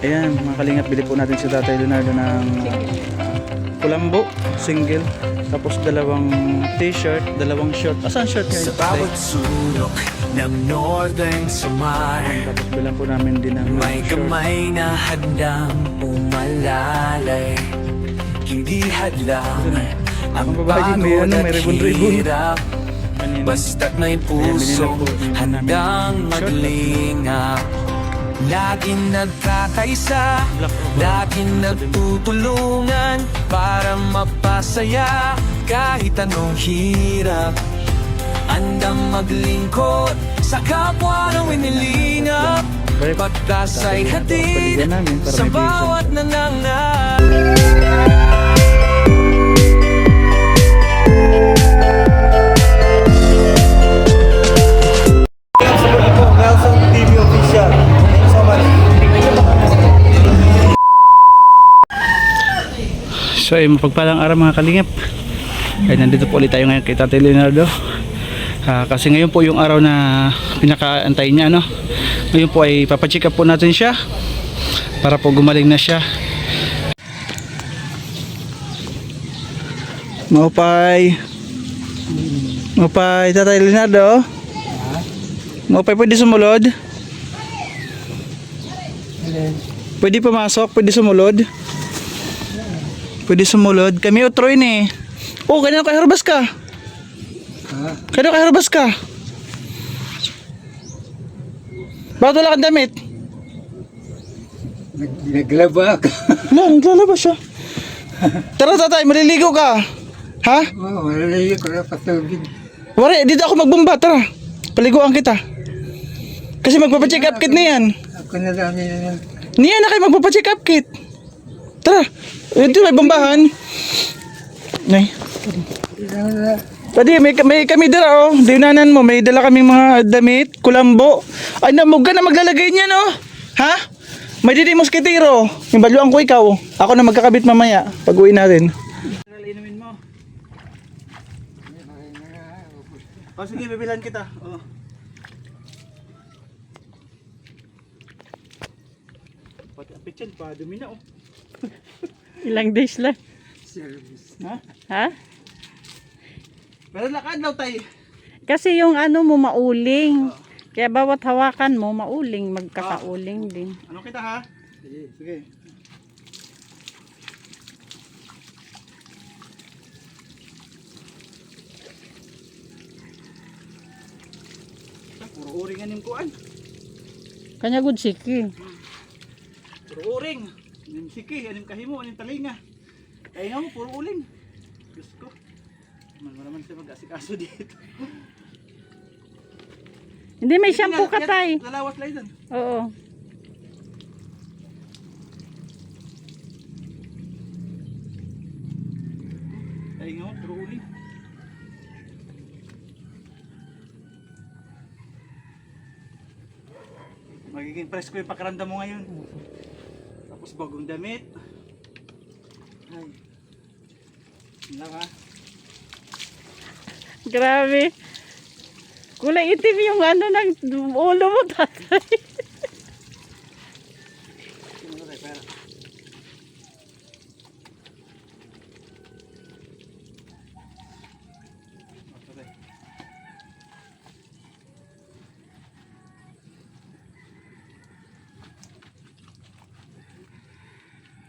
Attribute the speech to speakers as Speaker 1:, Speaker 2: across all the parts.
Speaker 1: Ayan mga kalingap, bili po natin si Tatay Leonardo ng kulambo, single. Tapos dalawang t-shirt, dalawang short. Asan short kayo?
Speaker 2: Sa bawat sulok ng Northern Samar,
Speaker 1: Tapos bilang po namin din ng
Speaker 2: may
Speaker 1: short.
Speaker 2: kamay na handang umalalay. Hindi hadlang ang
Speaker 1: Ang babae may
Speaker 2: pagod
Speaker 1: may
Speaker 2: at
Speaker 1: ribon-ribon.
Speaker 2: hirap,
Speaker 1: Kanina.
Speaker 2: basta't may
Speaker 1: Ayan, binila
Speaker 2: puso
Speaker 1: po din namin
Speaker 2: handang
Speaker 1: short.
Speaker 2: maglingap. Laging nagkakaisa, laging nagtutulungan para mapasaya kahit anong hirap. Andang maglingkod sa kapwa ng inilingap, pagkasay hatid sa bawat nananap.
Speaker 3: Nelson TV Official. Thank you so much.
Speaker 1: So ay mapagpalang araw mga kalingap. Ay nandito po ulit tayo ngayon kay Tatay Leonardo. Kasi ngayon po yung araw na pinakaantay niya, no? Ngayon po ay papacheck up po natin siya para po gumaling na siya. Maupay. Maupay, Tatay Leonardo. Maupay, pwede sumulod? Pwede pumasok? Pwede sumulod? Pwede sumulod? Kami utroy ni. Oh, kanina kay harbas ka. Kanina kay harbas ka. Bakit wala kang damit?
Speaker 3: Naglaba ka.
Speaker 1: Wala, naglalabas siya. Tara tatay, maliligo ka. Ha?
Speaker 3: Oo, malalayo ko na patubig.
Speaker 1: Wari, dito ako magbumba, tara. Paliguan kita. Kasi magpapacheck up kit na yan.
Speaker 3: Ako na lang yan.
Speaker 1: Niyan na kayo magpapacheck up kit. Tara, ito may bombahan. Nay. Pwede, may kami dala oh. Diunanan mo, may dala kaming mga damit, kulambo. Ay, huwag ka na maglalagay niyan oh. Ha? May didi moskitero. Yung baluan ko ikaw. Ako na magkakabit mamaya pag uwi natin. Inumin mo. Oh, sige, bibilan kita. Oh. Pati ang pitchan pa, dumi na oh.
Speaker 4: Ilang days lang.
Speaker 3: Service.
Speaker 1: Ha?
Speaker 4: Ha?
Speaker 1: Pero nakadlaw tayo.
Speaker 4: Kasi yung ano mo mauling. Kaya bawat hawakan mo mauling, magkakauling din.
Speaker 1: Ano kita ha? Sige, sige. Puro uring anim kuan.
Speaker 4: Kanya good siki.
Speaker 1: Puro uring. Anim siki, anim kahimo, anim talinga. Ay nga mo, puro uling. Diyos ko. Naman siya mag-asikaso dito.
Speaker 4: Hindi may shampoo ka tay.
Speaker 1: Lalawas lang dun.
Speaker 4: Oo.
Speaker 1: Ay nga mo, puro uling. Magiging presko yung pakiramdam mo ngayon. Tapos bagong damit. Ay. Yun lang ha.
Speaker 4: Grabe. Kulay itim yung ano ng ulo mo tatay.
Speaker 1: Sino ba tayo pera? Okay.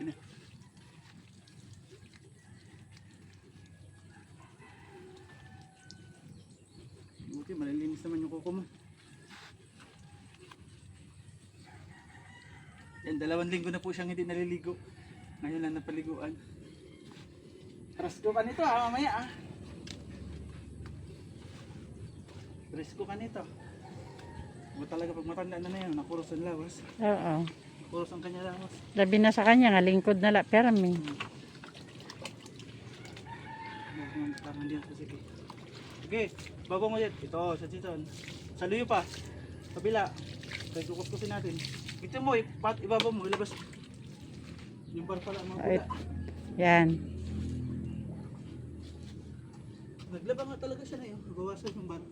Speaker 1: Sino? Buti, malilinis naman yung kuko mo. Yan, 2 linggo na po siyang hindi naliligo. Ngayon lang napaliguan. Presko ka nito ha, mamaya ah. Presko ka nito. Ba talaga pag matanda na yan, nakuros ang lawas.
Speaker 4: Oo.
Speaker 1: Nakuros ang kanya lawas.
Speaker 4: Labi na sa kanya nga lingkod na la permi.
Speaker 1: Parang hindi ako sige. Sige, bago mo dito. Ito, sa chiton. Sa luyo pa. Kabila. Kaya kukusin natin. Ito mo, ibaba mo, ilabas. Yung bar pala, mga
Speaker 4: Ay.
Speaker 1: pula.
Speaker 4: Yan.
Speaker 1: Naglaba nga talaga siya na yun. Bawasan yung bar.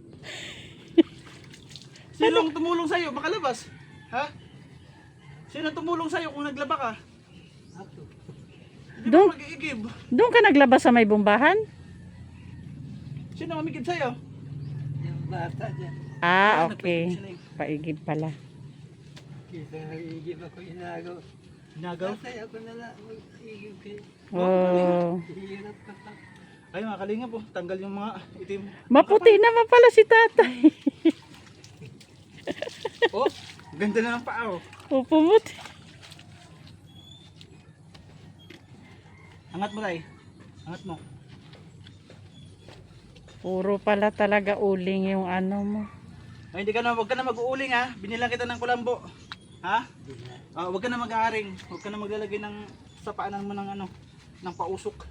Speaker 1: Sinong tumulong sa'yo? Makalabas? Ha? Sino tumulong sa'yo kung naglaba ka? Hindi
Speaker 4: Doon-
Speaker 1: ba mag-iigib?
Speaker 4: Doon ka naglaba sa may bombahan?
Speaker 1: Sino mamigib sa'yo?
Speaker 3: Yung bata dyan.
Speaker 4: Ah,
Speaker 1: Nagpaigib
Speaker 4: okay.
Speaker 1: sila eh.
Speaker 4: Paigib pala.
Speaker 3: Kita nag-iigib ako inagaw.
Speaker 1: Nagaw?
Speaker 3: Tatay ako na lang mag-iigib kayo.
Speaker 4: Oh.
Speaker 3: Hirap ka pa.
Speaker 1: Ay mga kalinga po, tanggal yung mga itim.
Speaker 4: Maputi naman pala si tatay.
Speaker 1: Oh, ganda na ng paa oh.
Speaker 4: O, pumuti.
Speaker 1: Angat mo tay. Angat mo.
Speaker 4: Puro pala talaga uling yung ano mo.
Speaker 1: Ay, hindi ka na, wag ka na mag-uuling ha. Binilang kita ng kulambo. Ha? Wag ka na mag-aaring. Wag ka na maglalagay ng sa paanan mo ng ano, ng pausok.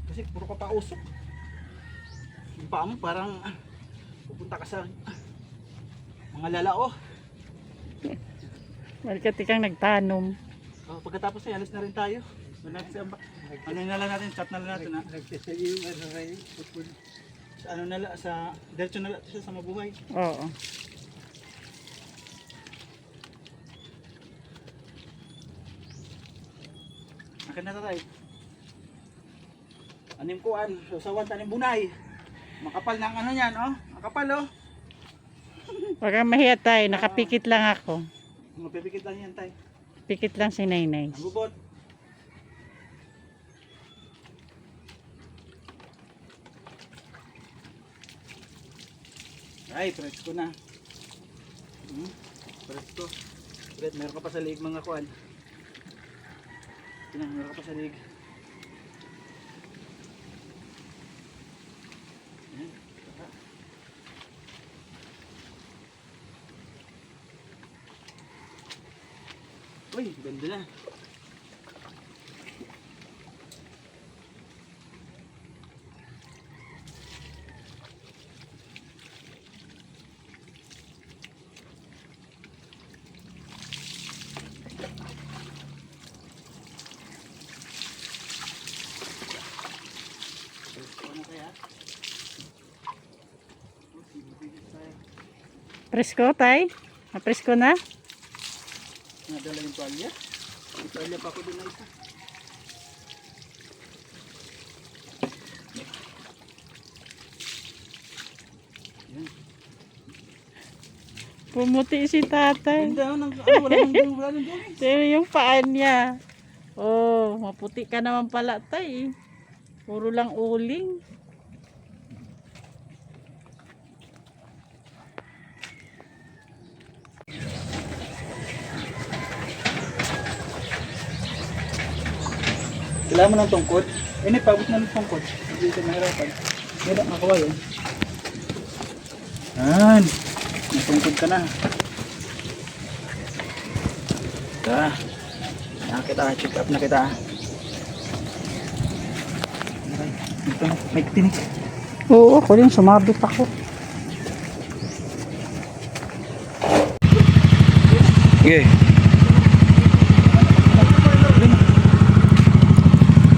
Speaker 1: Kasi puro ka pausok. Yung paa mo parang pupunta ka sa mga lalao.
Speaker 4: Marikati kang nagtanom.
Speaker 1: Pagkatapos ay alis na rin tayo. Wala natin si Amba. Ano na lang natin, chat na lang natin ha.
Speaker 3: Nagsasabi yung ano kayo. Pupul.
Speaker 1: Sa ano na lang, sa diretso na lang siya sa mabuhay.
Speaker 4: Oo.
Speaker 1: Akin na tatay. Anim kuan, sawan tanim bunay. Makapal ng ano yan, oh. Makapal oh.
Speaker 4: Huwag kang mahiya tayo. Nakapikit lang ako.
Speaker 1: Mapipikit lang yan tay.
Speaker 4: Pikit lang si Nainay.
Speaker 1: Ang bubot. Ay, presko na. Presko. Ulit, meron ka pa sa liig mga kuan. Meron ka pa sa liig. Ayan. Uy, ganda na.
Speaker 4: Presko, tay? Presko na?
Speaker 1: Nadala yung tuwalya. May tuwalya pa ako doon na isa. Yan.
Speaker 4: Pumuti si tatay.
Speaker 1: Ganda oh, wala nang dumi.
Speaker 4: Pero yung paan niya. Oh, maputi ka naman pala, tay. Puro lang uling.
Speaker 1: Kailangan mo ng tungkod. Eh, pabot na ng tungkod. Hindi ito mahirapan. Meron, makawal eh. Yan. May tungkod ka na. Kita. Check up na kita. Okay. Ito na. May tinik.
Speaker 4: Oo, ako rin. Sumabit ako.
Speaker 1: Okay.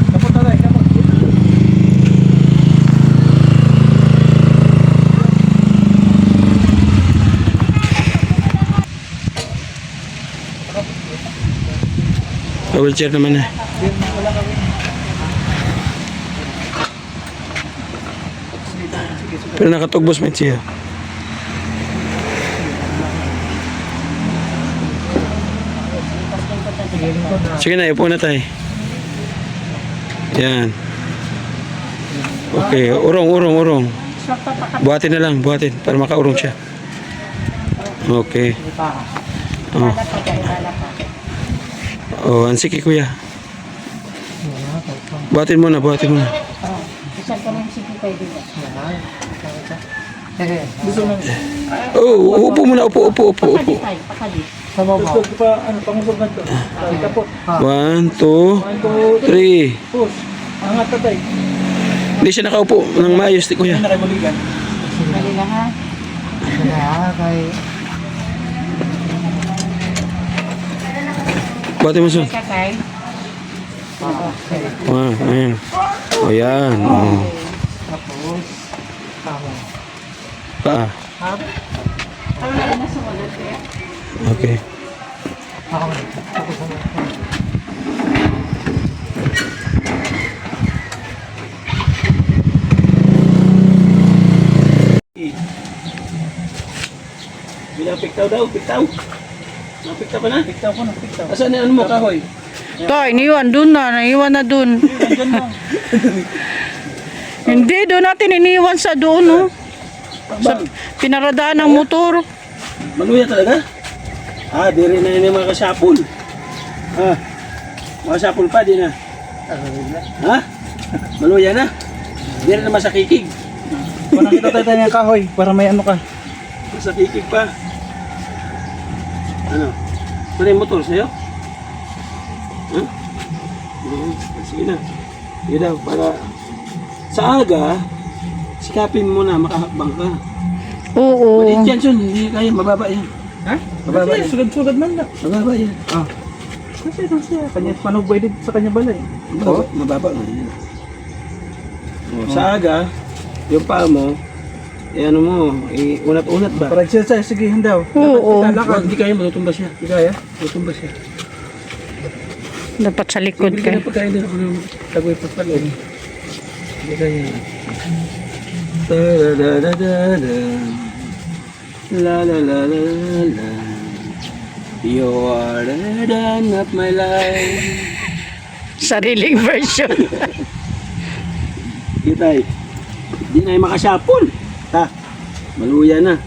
Speaker 1: Kapot na tayo. Kapot.
Speaker 5: Wheelchair naman na. Pero nakatugbos may siya. Sige na, ipo na tayo. Yan. Okay, urong. Buhatin na lang, buhatin para makaurong siya. Okay. Oh. Oh, ansiki kuya. Buhatin mo na. Oh, upo muna, upo.
Speaker 1: Gusto ko pa, pangusog na ito. Kapot.
Speaker 5: 1, 2, 3.
Speaker 1: Push. Angat na tayo.
Speaker 5: Hindi siya nakaupo ng maayos, di kuya.
Speaker 1: Yan na kayo buligan.
Speaker 4: Dali lang ha.
Speaker 5: Buhatin mo siya.
Speaker 4: Katay.
Speaker 5: Ayan. O yan. Oh. Paa. Okay. Bilang piktaw daw, piktaw. Napiktaw pa na? Piktaw ko na, piktaw. Asan yung ano mo, kahoy?
Speaker 4: To, iniwan dun na. Naiwan na dun. Hindi, doon natin iniwan sa doon, no? Sa pinaradaan ng motor.
Speaker 5: Maluya talaga? Ah, di rin na yun yung mga kasyapul. Ah, mga kasyapul pa, di na. Ha? Maluya na? Di rin naman sa kikig.
Speaker 1: Kung nakita tayo ng kahoy, para may ano ka.
Speaker 5: Sa kikig pa. Ano? Ano yung motor sa'yo? Ha? Sige na. Sige daw, para sa aga, sikapin mo na makahakbang ka.
Speaker 4: Oo.
Speaker 5: Maliit yan, Sun. Hindi kaya, mababa yan.
Speaker 1: Ha?
Speaker 5: Mababa yan.
Speaker 1: Sugad-sugad man na.
Speaker 5: Mababa yan.
Speaker 1: Kasi, kanya, paano pwede sa kanya balay?
Speaker 5: Mababa, mababa nga yan. Oh, sa aga, yung paa mo, ano mo, unat-unat ba?
Speaker 1: Para exercise, sige, handaw.
Speaker 4: Oo.
Speaker 5: Lakad, hindi kaya, matutumba siya. Hindi kaya, matutumba siya.
Speaker 4: Dapat sa likod
Speaker 5: Hindi
Speaker 4: ka.
Speaker 5: ka na pagkain din ako ng tagoy pagpalong. Hindi kaya. Ta-da-da-da-da-da. La-la-la-la-la. You are the dawn of my life.
Speaker 4: Sariling version.
Speaker 5: Kitay. Hindi na yung makasyapol. Ta. Maluya na.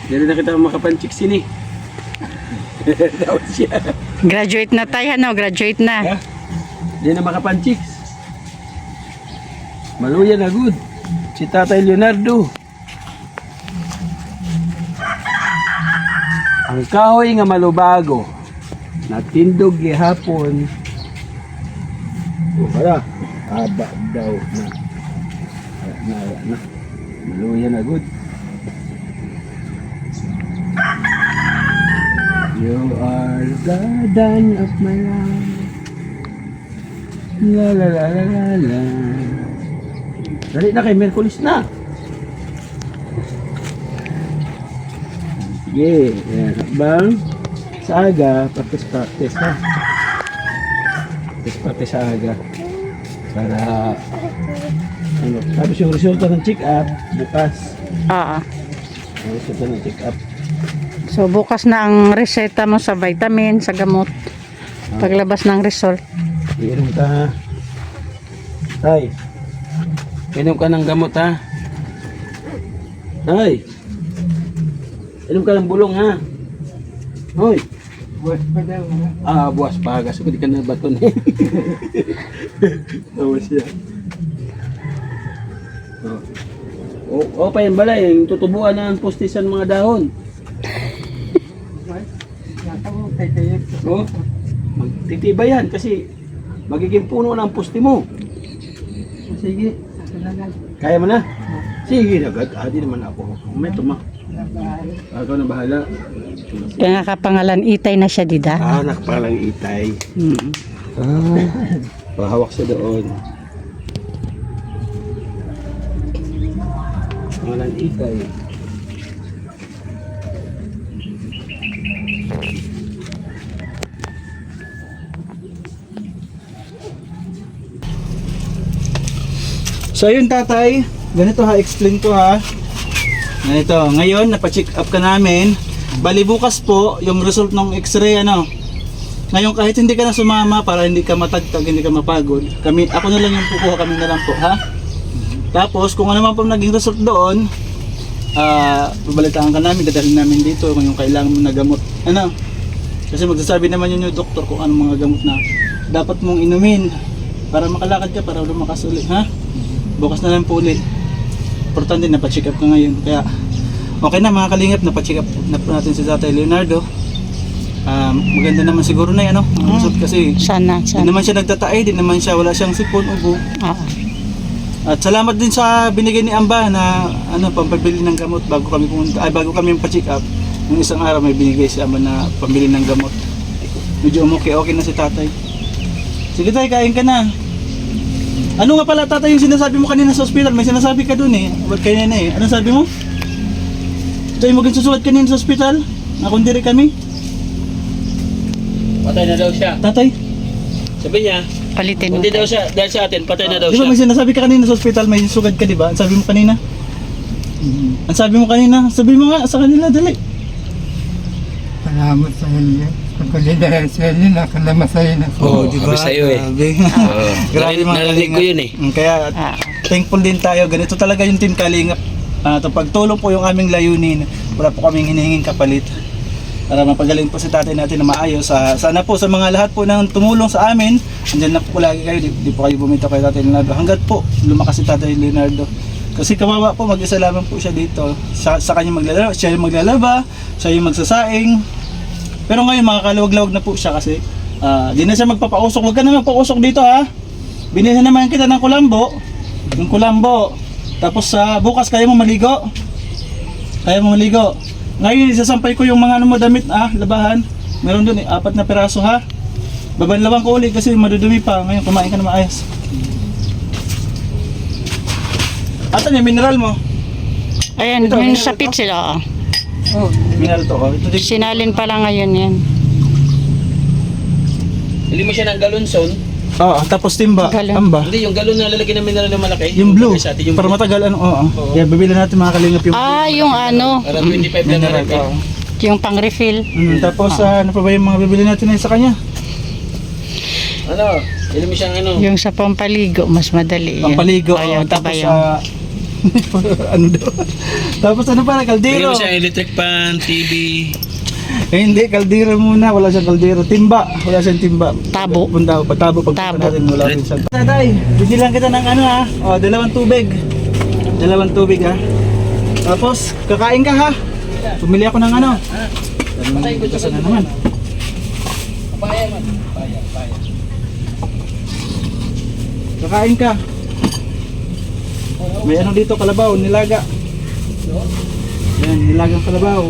Speaker 5: Hindi rin na kita makapanchik sini. Daw siya.
Speaker 4: Graduate na tayo, ano? Graduate na.
Speaker 5: Hindi na makapanchik. Maluya na good. Si Tatay Leonardo. Ang kahoy nga malubago. Natindog gihapon. O para. Aba daw na. Na. Maluya na good. You are the dawn of my life. La la la la la la. Dali na kay Merkulis na. Sige, yan. Bang, sa aga, practice ha. Practice sa aga. Para, ano, tapos yung resulta ng check-up, bukas.
Speaker 4: Oo.
Speaker 5: Yung resulta ng check-up.
Speaker 4: So, bukas na ang reseta mo sa vitamin, sa gamot. Paglabas ng result.
Speaker 5: Iinom ka ha. Tay, inom ka ng gamot ha. Tay, inom ka ng bulong ha. Hoy. Buwas pa daw. Ah, buwas pa. Kasi hindi ka na baton eh. Tawa siya. O pa yan balay. Yung tutubuan na ang pustisan mga dahon. Oh, magtitibay yan kasi magiging puno ng pusti mo. Sige. Kaya mo na? Sige, agad. Adi naman ako. May tuma. Ako na bahala.
Speaker 4: Kaya nga kapangalan Itay na siya, dida.
Speaker 5: Ah, nakpalang itay. Ah, pahawak siya doon. Pangalan itay.
Speaker 1: So ayun tatay, ganito ha, explain ko ha. Ganito, ngayon napacheck up ka namin. Bali bukas po yung result ng x-ray ano. Ngayon kahit hindi ka na sumama para hindi ka matagtag, hindi ka mapagod. Ako na lang yung kukuha, kami na lang po ha. Tapos kung ano man po naging result doon, babalitaan ka namin, dadalhin namin dito kung yung kailangan mo na gamot. Ano? Kasi magsasabi naman yun yung doktor kung anong mga gamot na dapat mong inumin para makalakad ka, para lumakas ulit ha. Bukas na lang po ulit. Importante napacheck up ka ngayon. Kaya okay na mga kalingap, napacheck up na po natin si Tatay Leonardo. Maganda naman siguro na yan, ano? Ang result kasi
Speaker 4: Sana,
Speaker 1: di
Speaker 4: sana.
Speaker 1: naman siya nagtatae, di naman siya, wala siyang sipon, ubo. At salamat din sa binigay ni Amba na ano, pampabili ng gamot bago kami pumunta, bago kami pa-check up. Nung isang araw may binigay si Amba na pambili ng gamot. Medyo okay na si Tatay. Sige tayo, kain ka na. Ano nga pala tatay yung sinasabi mo kanina sa ospital? May sinasabi ka dun eh. Ba't kanina eh? Anong sabi mo? Ito yung maging susulat kanina sa ospital? Na kung diri kami?
Speaker 5: Patay na daw siya.
Speaker 1: Tatay,
Speaker 5: Sabi niya,
Speaker 4: Palitin mo.
Speaker 5: hindi daw siya, dahil sa atin, patay na daw
Speaker 1: di ba
Speaker 5: siya.
Speaker 1: may sinasabi ka kanina sa ospital, may sugad ka, di ba? Ang sabi mo kanina? Ang sabi mo kanina, sabi mo nga sa kanila, dali.
Speaker 6: Salamat sa inyo. Pagkuli dahil sa inyo, nakalamasay na po.
Speaker 5: Oo, sabi sa'yo eh.
Speaker 1: Grabe. Grabe mga
Speaker 5: Narinig ko
Speaker 1: kalingap.
Speaker 5: yun eh.
Speaker 1: Kaya
Speaker 4: Ah.
Speaker 1: thankful din tayo. Ganito talaga yung Team Kalingap. Pagtulong po yung aming layunin. Wala po kaming hinihinging kapalit. Para mapagaling po si tatay natin na maayos. Sana po sa mga lahat po ng tumulong sa amin, andyan na po lagi kayo. Di po kayo bumito kay tatay Leonardo. Hanggat po lumakas si tatay Leonardo. Kasi kawawa po, mag-isa lamang po siya dito. Sa kanya maglalaba, siya yung maglalaba, siya yung magsasaing. Pero ngayon makakaluwag-lawag na po siya kasi di na siya magpapausok. Huwag ka na magpausok dito ha. Binili naman kita ng kulambo. Yung kulambo. Tapos bukas kaya mo maligo. Kaya mo maligo. Ngayon isasampay ko yung mga damit labahan. Meron doon 4 na piraso ha. Babanlawan ko ulit kasi madudumi pa. Ngayon kumain ka na maayos. Atan yung mineral mo?
Speaker 4: Ayan,
Speaker 1: Ito,
Speaker 4: yung
Speaker 1: ito.
Speaker 4: sapit sila.
Speaker 1: Mineral to. Ito din.
Speaker 4: Sinalin pa lang ngayon yan.
Speaker 5: Hindi mo siya ng galonson.
Speaker 1: Tapos timba.
Speaker 4: Galon.
Speaker 1: Tamba.
Speaker 5: Hindi, yung galon na lalagyan ng mineral na malaki.
Speaker 1: Yung blue.
Speaker 5: Sa atin, yung
Speaker 1: Para
Speaker 5: blue.
Speaker 1: matagal Kaya bibili natin mga kalingap yung
Speaker 4: Yung ano,
Speaker 5: Para 25 na
Speaker 1: mineral.
Speaker 5: lalagyan.
Speaker 4: yung pang-refill.
Speaker 1: Tapos ano pa ba yung mga bibili natin sa kanya?
Speaker 5: Ano? Hindi mo siyang ano.
Speaker 4: Yung sa pampaligo, mas madali yan.
Speaker 1: Pampaligo.
Speaker 4: Bayang
Speaker 1: Tapos
Speaker 4: tabayang.
Speaker 1: ano daw? Tapos ano pa
Speaker 5: Bigyan
Speaker 1: kaldero?
Speaker 5: mo siyang electric pan, TV.
Speaker 1: Hindi, kaldero muna. Wala siyang kaldero. Timba. Wala siyang timba.
Speaker 4: Tabo.
Speaker 1: Punta patabo pag
Speaker 4: Tabo.
Speaker 1: natin wala rin siya. Tatay, bigyan kita ng dalawang tubig. Dalawang tubig ha. Tapos kakain ka ha. Pumili ako ng Kasi na naman.
Speaker 5: Papaya man. Papaya.
Speaker 1: Kakain ka. May dito, kalabaw, nilaga. Yan, nilagang kalabaw.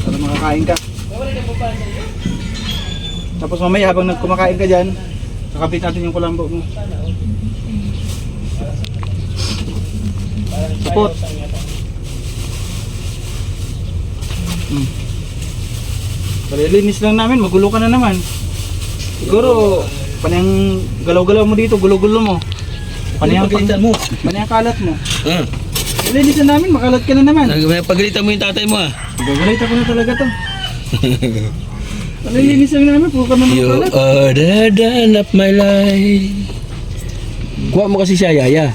Speaker 1: Para makakain ka. Tapos mamaya habang kumakain ka dyan, kakabit natin yung kulambo mo. Sapot. Palilinis lang namin, magulo ka na naman. Siguro, panayang galaw-galaw mo dito, gulo-gulo mo. Panayang
Speaker 5: mo.
Speaker 1: Panayang kalat mo.
Speaker 5: Ah.
Speaker 1: Linisan namin, makalat ka na naman.
Speaker 5: Pagalitan mo yung tatay mo ah.
Speaker 1: Gagalit ako na talaga to. Linisan namin, puro ka naman
Speaker 5: You
Speaker 1: makalat.
Speaker 5: are the dawn of my life. Kuha mo kasi siya, Yaya.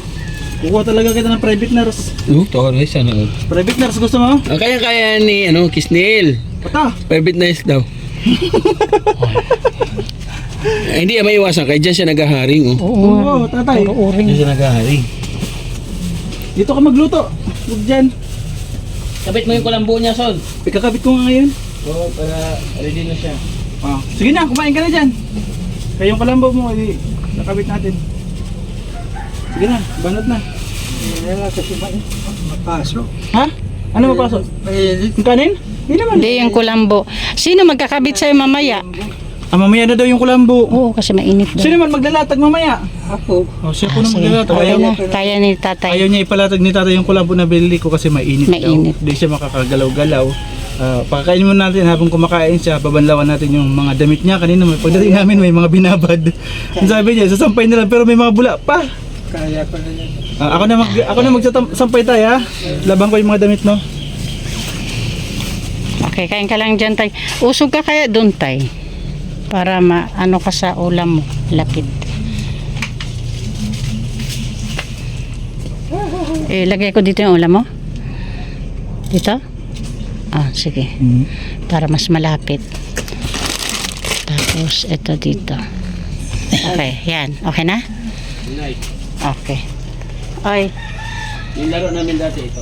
Speaker 1: Kukuha talaga kita ng private nurse.
Speaker 5: Tawag na siya na.
Speaker 1: Private nurse gusto mo?
Speaker 5: Kaya ni Kisnil.
Speaker 1: Pata.
Speaker 5: Private nurse daw. Hindi may iwasan kaya dyan siya naghaharing.
Speaker 1: Oo, tatay.
Speaker 5: Dyan siya naghaharing.
Speaker 1: Dito ka magluto. Huwag dyan.
Speaker 5: Kabit mo yung kulambo niya, Son.
Speaker 1: Ikakabit ko nga ngayon.
Speaker 5: Oo, para ready na siya.
Speaker 1: Sige na, kumain ka na dyan. Kaya yung kalambaw mo, nakabit natin. Sige na, banot na.
Speaker 6: Mapasok.
Speaker 1: Ha? Ano mapasok? Yung kanin? Hindi naman.
Speaker 4: Hindi, yung kulambo. Sino magkakabit sa'yo mamaya?
Speaker 1: Mamaya na daw yung kulambo.
Speaker 4: Oo, kasi mainit daw.
Speaker 1: Sino man maglalatag mamaya?
Speaker 6: Ako.
Speaker 1: Siya po na
Speaker 4: Sige,
Speaker 1: maglalatag.
Speaker 4: okay
Speaker 1: Ayaw,
Speaker 4: na. Kaya ni tatay.
Speaker 1: ayaw niya ipalatag ni tatay yung kulambo na binili ko kasi mainit,
Speaker 4: Mainit.
Speaker 1: daw. Hindi siya makakagalaw-galaw. Pakakain muna natin habang kumakain siya, babanlawan natin yung mga damit niya. Kanina may pagdating namin may mga binabad. Ang sabi niya, sasampay na lang pero may mga bula pa.
Speaker 6: Kaya ko na yan.
Speaker 1: Ako na magsasampay tayo ha. Laban ko yung mga damit mo.
Speaker 4: Okay, kain ka lang dyan, tay. Usog ka kaya doon, tay. Para maano ka sa ulam mo. Lapid. Lagay ko dito yung ulam mo. Dito? Sige. Para mas malapit. Tapos, ito dito. Okay, yan. Okay na?
Speaker 5: Nice.
Speaker 4: Okay. Ay,
Speaker 5: Yung laro namin dati ito.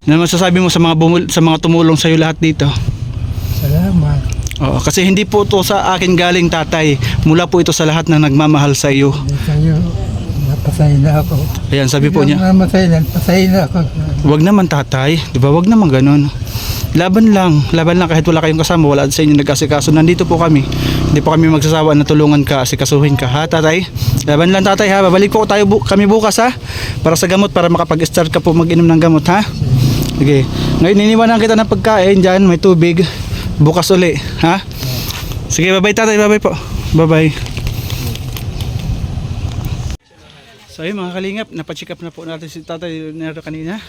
Speaker 1: Ano masasabi mo sa mga tumulong sa iyo lahat dito?
Speaker 6: Salamat.
Speaker 1: Oo, kasi hindi po ito sa akin galing tatay. Mula po ito sa lahat na nagmamahal sa iyo.
Speaker 6: Hindi kayo. Napasay na ako.
Speaker 1: Ayan, sabi po niya.
Speaker 6: Mamatay na. Pasay na ako.
Speaker 1: Wag naman tatay, 'di ba? Wag naman ganoon. Laban lang kahit wala kayong kasama, wala sa inyo nag-asikaso. Nandito po kami. Hindi po kami magsasawa na tulungan ka, asikasuhin ka, ha tatay? Laban lang tatay ha. Babalik po kami bukas ha. Para sa gamot, para makapag-start ka po mag-inom ng gamot ha. Sige. Ngayon iniwanan kita ng pagkain diyan, may tubig. Bukas uli, ha? Sige, bye-bye tatay, bye-bye po. Bye-bye. So ayun mga kalingap, napacheck up na po natin si Tatay Leonardo kanina.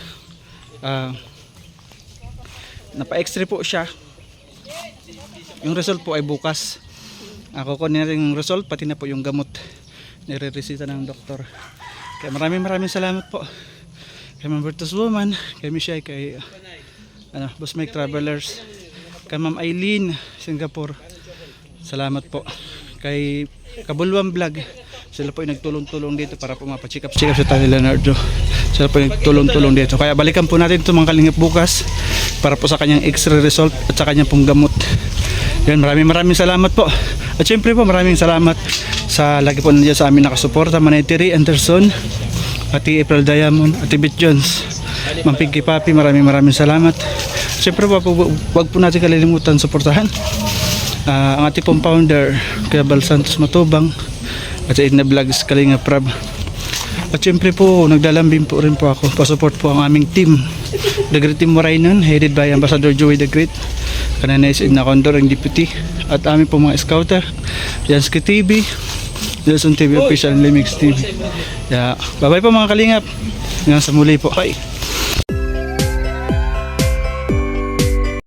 Speaker 1: Napa-x-ray po siya. Yung result po ay bukas. Kukunin natin yung result, pati na po yung gamot nire-resita ng doktor. Kaya maraming salamat po kay Ma'am Bertus Woman, kay Michelle, kay Boss Mike Travelers, kay Ma'am Eileen Singapore. Salamat po kay Kabulwang Vlog. Sila po yung nagtulong-tulong dito para po mapacheck up si Tatay Leonardo. Sila po yung nagtulong-tulong dito. Kaya balikan po natin ito mga kalingap bukas para po sa kanyang x-ray result at sa kanyang pong gamot. Yan, maraming salamat po. At syempre po maraming salamat sa lagi po nandiyan sa amin nakasuporta. Manetiri Anderson, Ati April Diamond, Ati Bit Jones, Ma'am Pinky Papi, maraming salamat. Syempre po, wag po natin kalilimutan suportahan ang ating pong founder, Kuya Bal Santos Matubang, at sa Edna Vlogs Kalinga Prab. At syempre po, naglalambing po rin po ako. Pasupport po ang aming team, The Great Team Morainon, headed by Ambassador Joey The Great, kanana is Edna Condor, ang deputy, at aming po mga scouter, Jansky TV, Nelson TV Official, Limix TV. Bye bye po mga kalingap. Hanggang sa muli po. Bye.